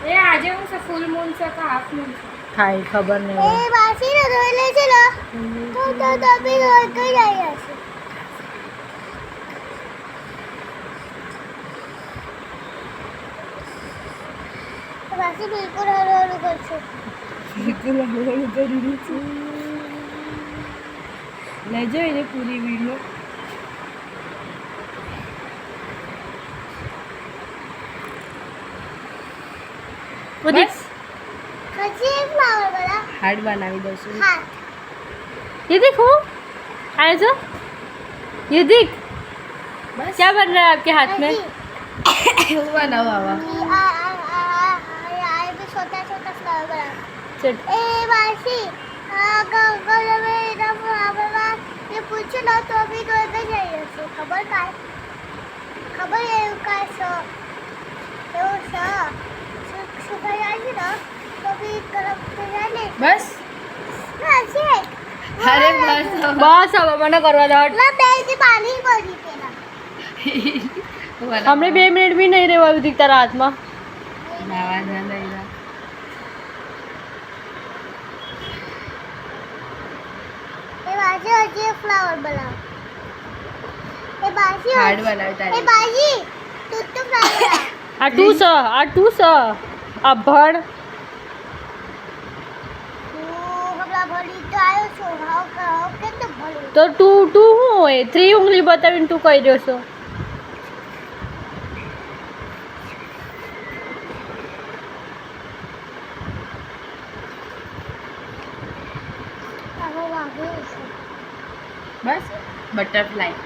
એ આજે હું છે ફૂલ મૂન છે કે હાફ મૂન છે થાય ખબર નહીં એ વાસી નો ધોઈ લે છે ને તો બી ધોઈ કઈ જાય છે વાસી બિલકુલ હળવું કરશે બિલકુલ હળવું કરી રહી છે લેજો એને પૂરી વિડીયો બસ પછી એક ફ્લાવર બના હાર્ડ બનાવી દઉં છું હા ये देखो आया जो ये देख बस क्या बन रहा है आपके हाथ में એવું બનાવો આવા ये भी छोटा छोटा फ्लावर बना चल ए वासी गल में इधर फ्लावर में ये पूछो ना तो भी तो इधर जाइए सो खबर ये का सो એવું છે સુખા જાય છે ને તો બી ગરમ થઈ જાય ને બસ ના છે અરે બસ बस अब मना करवा दो ના બે થી પાણી પડી પેલા हमने 2 मिनट भी नहीं रेवा दिखता रात में નાવા ના લઈલા એ બાજી હજી એક ફ્લાવર બનાવ એ બાજી હાર્ડ બનાવી એ તારી બાજી તું તો ફ્લાવર आ टू स अभण હમણાં ભણી તો આવ્યો છું હાવ કેમ તો ભણ્યું तो टू टू हूँ 3 उंगली बतावीने टू कही दो છો આવો વાગ્યો છે બસ બટરફ્લાય